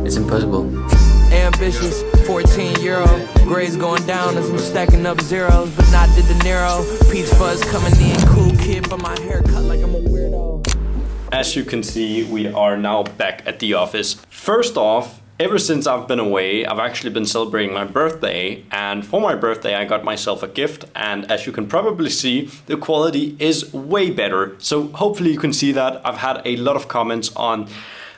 It's impossible. Ambitious 14-year-old, grades going down as I'm stacking up zeros, but not the De Niro. Peach fuzz coming in, cool kid, but my hair cut like I'm a weirdo. As you can see, we are now back at the office. First off, ever since I've been away, I've actually been celebrating my birthday, and for my birthday I got myself a gift, and as you can probably see, the quality is way better. So hopefully you can see that. I've had a lot of comments on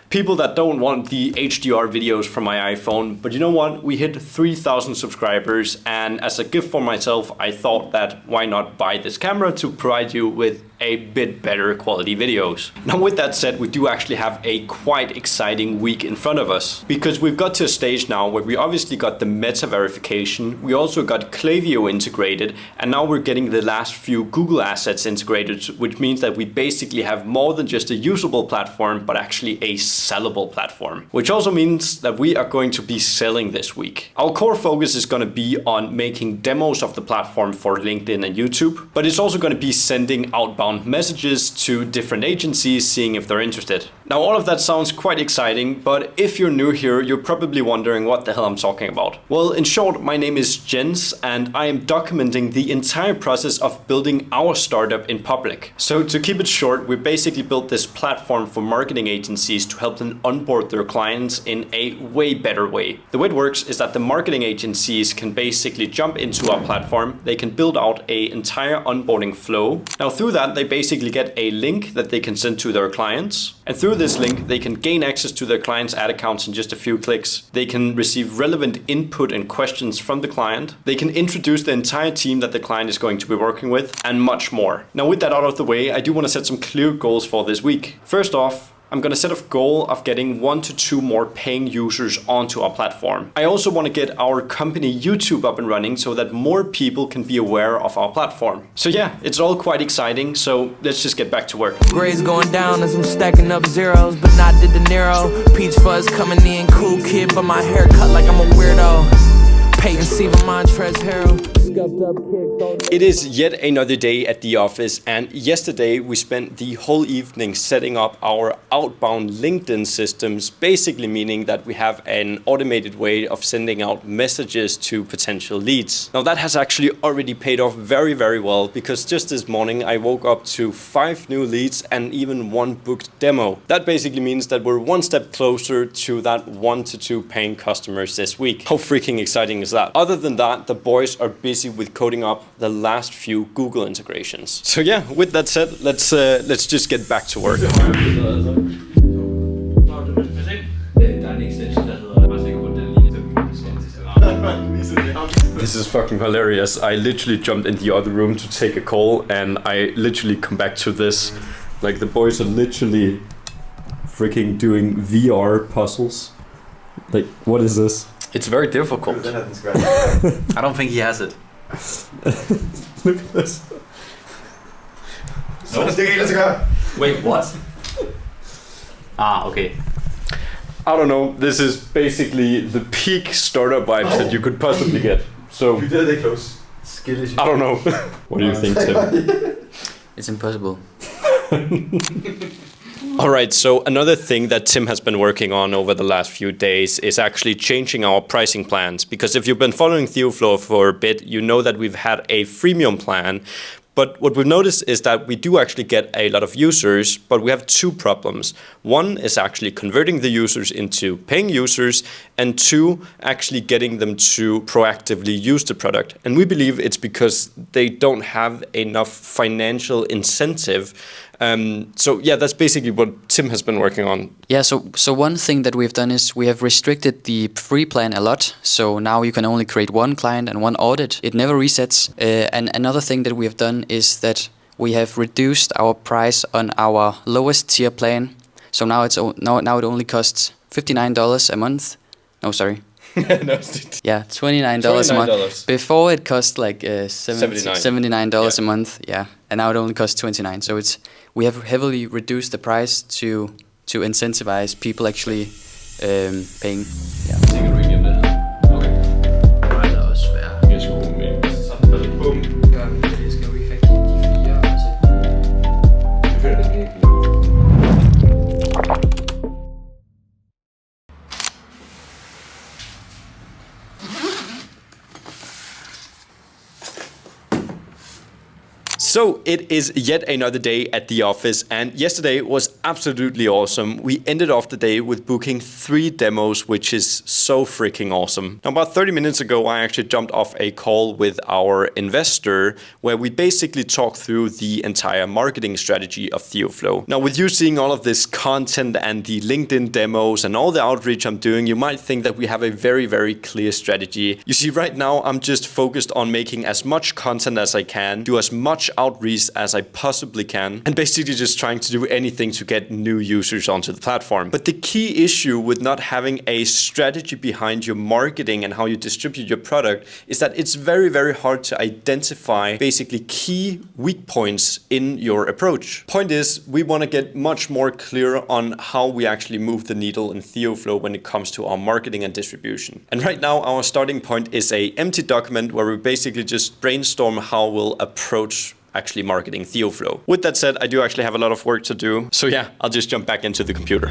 people that don't want the HDR videos from my iPhone, but you know what? We hit 3,000 subscribers, and as a gift for myself, I thought that why not buy this camera to provide you with a bit better quality videos. Now with that said, we do actually have a quite exciting week in front of us, because we've got to a stage now where we obviously got the meta verification, we also got Klaviyo integrated, and now we're getting the last few Google assets integrated, which means that we basically have more than just a usable platform, but actually a sellable platform, which also means that we are going to be selling this week. Our core focus is going to be on making demos of the platform for LinkedIn and YouTube, but it's also going to be sending outbound messages to different agencies, seeing if they're interested. Now all of that sounds quite exciting, but if you're new here, you're probably wondering what the hell I'm talking about. Well, in short, my name is Jens, and I am documenting the entire process of building our startup in public. So to keep it short, we basically built this platform for marketing agencies to help them onboard their clients in a way better way. The way it works is that the marketing agencies can basically jump into our platform, they can build out an entire onboarding flow. Now through that, they basically get a link that they can send to their clients. And through this link, they can gain access to their clients' ad accounts in just a few clicks. They can receive relevant input and questions from the client. They can introduce the entire team that the client is going to be working with, and much more. Now with that out of the way, I do want to set some clear goals for this week. First off, I'm going to set a goal of getting 1 to 2 more paying users onto our platform. I also want to get our company YouTube up and running so that more people can be aware of our platform. So yeah, it's all quite exciting, so let's just get back to work. Grades going down as I'm stacking up zeros, but not the De Niro. Peach fuzz coming in, cool kid, but my hair cut like I'm a weirdo. It is yet another day at the office, and yesterday we spent the whole evening setting up our outbound LinkedIn systems, basically meaning that we have an automated way of sending out messages to potential leads. Now that has actually already paid off very, very well, because just this morning I woke up to 5 new leads and even 1 booked demo. That basically means that we're 1 step closer to that 1 to 2 paying customers this week. How freaking exciting is that? Other than that, the boys are busy with coding up the last few Google integrations. So yeah, with that said, let's just get back to work. This is fucking hilarious. I literally jumped in the other room to take a call, and I literally come back to this. Like, the boys are literally freaking doing VR puzzles. Like, what is this? It's very difficult. I don't think he has it. Look at this. Wait, what? Okay. I don't know. This is basically the peak startup vibes that you could possibly get. So I don't know. What do you think, Tim? It's impossible. All right, so another thing that Tim has been working on over the last few days is actually changing our pricing plans. Because if you've been following Theoflow for a bit, you know that we've had a freemium plan. But what we've noticed is that we do actually get a lot of users, but we have 2 problems. 1 is actually converting the users into paying users, and 2, actually getting them to proactively use the product. And we believe it's because they don't have enough financial incentive. So yeah, that's basically what Tim has been working on. Yeah, so one thing that we've done is we have restricted the free plan a lot. So now you can only create 1 client and 1 audit. It never resets. And another thing that we have done is that we have reduced our price on our lowest tier plan. So now now it only costs $59 a month. No, sorry. Yeah, $29 a month. Before it cost like $79 a month. Yeah, and now it only costs $29. So we have heavily reduced the price to incentivize people actually paying. Yeah. So it is yet another day at the office, and yesterday was absolutely awesome. We ended off the day with booking 3 demos, which is so freaking awesome. Now, about 30 minutes ago, I actually jumped off a call with our investor where we basically talked through the entire marketing strategy of Theoflow. Now, with you seeing all of this content and the LinkedIn demos and all the outreach I'm doing, you might think that we have a very, very clear strategy. You see, right now, I'm just focused on making as much content as I can, do as much outreach as I possibly can, and basically just trying to do anything to get new users onto the platform. But the key issue with not having a strategy behind your marketing and how you distribute your product is that it's very, very hard to identify basically key weak points in your approach. Point is, we want to get much more clear on how we actually move the needle in Theoflow when it comes to our marketing and distribution. And right now, our starting point is an empty document where we basically just brainstorm how we'll approach actually marketing Theoflow. With that said, I do actually have a lot of work to do. So yeah, I'll just jump back into the computer.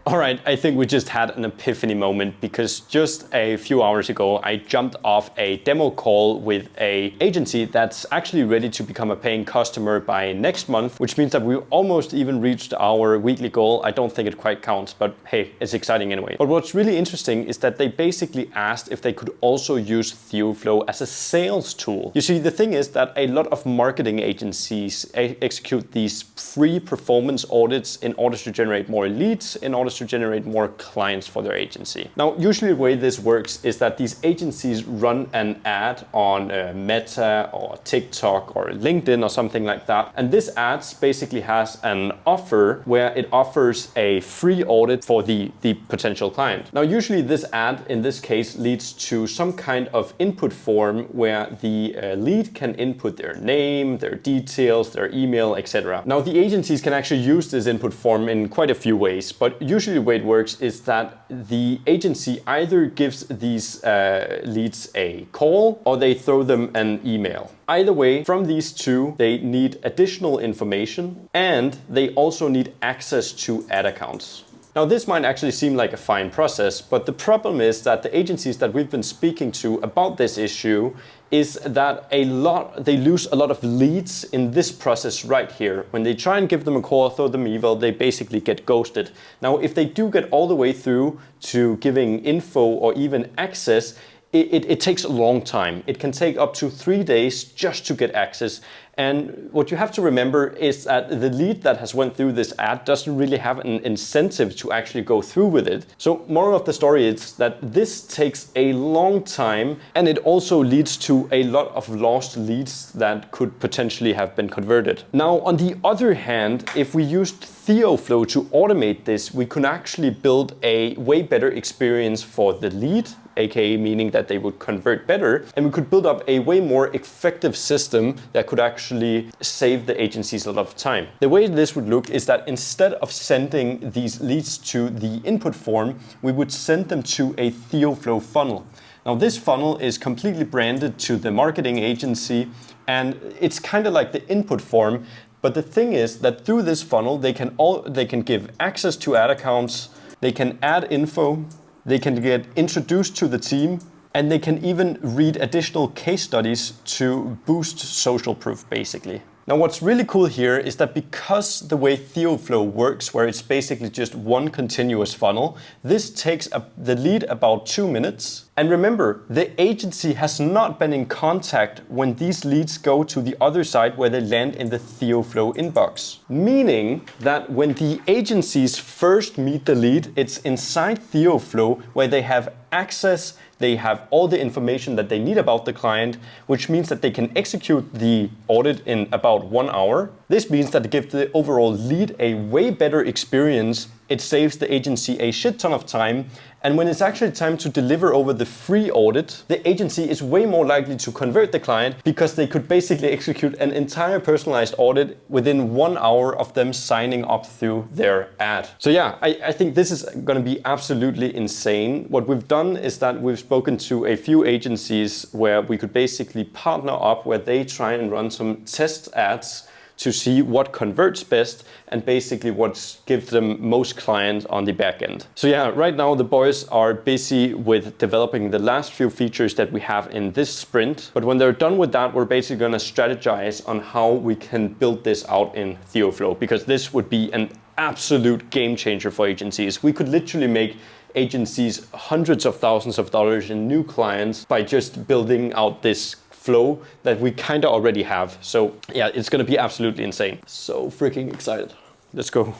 All right, I think we just had an epiphany moment because just a few hours ago, I jumped off a demo call with an agency that's actually ready to become a paying customer by next month, which means that we almost even reached our weekly goal. I don't think it quite counts, but hey, it's exciting anyway. But what's really interesting is that they basically asked if they could also use Theoflow as a sales tool. You see, the thing is that a lot of marketing agencies execute these free performance audits in order to generate more leads, in order to generate more clients for their agency. Now, usually the way this works is that these agencies run an ad on Meta or TikTok or LinkedIn or something like that. And this ad basically has an offer where it offers a free audit for the potential client. Now, usually this ad in this case leads to some kind of input form where the lead can input their name, their details, their email, etc. Now, the agencies can actually use this input form in quite a few ways, but usually the way it works is that the agency either gives these leads a call or they throw them an email. Either way, from these two, they need additional information and they also need access to ad accounts. Now, this might actually seem like a fine process, but the problem is that the agencies that we've been speaking to about this issue is that they lose a lot of leads in this process right here. When they try and give them a call, throw them email, they basically get ghosted. Now, if they do get all the way through to giving info or even access, it takes a long time. It can take up to 3 days just to get access. And what you have to remember is that the lead that has went through this ad doesn't really have an incentive to actually go through with it. So moral of the story is that this takes a long time and it also leads to a lot of lost leads that could potentially have been converted. Now, on the other hand, if we used Theoflow to automate this, we could actually build a way better experience for the lead, aka meaning that they would convert better, and we could build up a way more effective system that could actually save the agencies a lot of time. The way this would look is that instead of sending these leads to the input form, we would send them to a Theoflow funnel. Now, this funnel is completely branded to the marketing agency and it's kind of like the input form. But the thing is that through this funnel, they can give access to ad accounts, they can add info, they can get introduced to the team, and they can even read additional case studies to boost social proof, basically. Now, what's really cool here is that because the way Theoflow works, where it's basically just one continuous funnel, this takes the lead about 2 minutes. And remember, the agency has not been in contact when these leads go to the other side where they land in the Theoflow inbox. Meaning that when the agencies first meet the lead, it's inside Theoflow where they have access, they have all the information that they need about the client, which means that they can execute the audit in about 1 hour. This means that it gives the overall lead a way better experience. It saves the agency a shit ton of time. And when it's actually time to deliver over the free audit, the agency is way more likely to convert the client because they could basically execute an entire personalized audit within 1 hour of them signing up through their ad. So yeah, I think this is going to be absolutely insane. What we've done is that we've spoken to a few agencies where we could basically partner up where they try and run some test ads to see what converts best and basically what gives them most clients on the back end. So yeah, right now the boys are busy with developing the last few features that we have in this sprint. But when they're done with that, we're basically going to strategize on how we can build this out in Theoflow, because this would be an absolute game changer for agencies. We could literally make agencies hundreds of thousands of dollars in new clients by just building out this flow that we kind of already have. So yeah, it's going to be absolutely insane. So freaking excited. Let's go.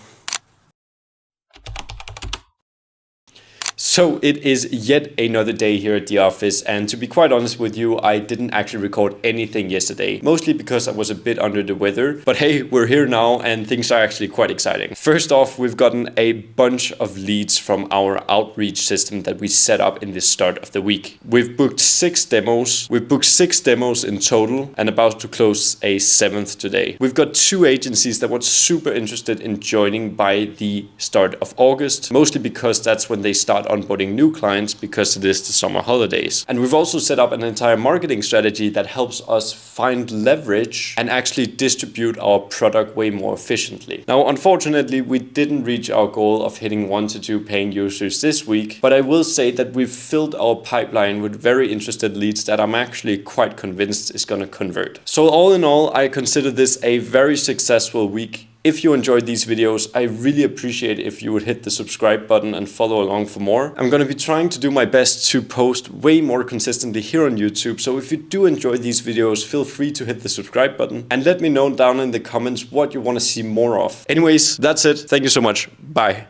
So it is yet another day here at the office, and to be quite honest with you, I didn't actually record anything yesterday, mostly because I was a bit under the weather. But hey, we're here now and things are actually quite exciting. First off, we've gotten a bunch of leads from our outreach system that we set up in the start of the week. We've booked 6 demos. We've booked 6 demos in total and about to close a 7th today. We've got 2 agencies that were super interested in joining by the start of August, mostly because that's when they start onboarding new clients, because it is the summer holidays. And we've also set up an entire marketing strategy that helps us find leverage and actually distribute our product way more efficiently. Now, unfortunately, we didn't reach our goal of hitting 1 to 2 paying users this week, but I will say that we've filled our pipeline with very interested leads that I'm actually quite convinced is going to convert. So all in all, I consider this a very successful week. If you enjoyed these videos, I really appreciate if you would hit the subscribe button and follow along for more. I'm going to be trying to do my best to post way more consistently here on YouTube, so if you do enjoy these videos, feel free to hit the subscribe button and let me know down in the comments what you want to see more of. Anyways, that's it. Thank you so much. Bye.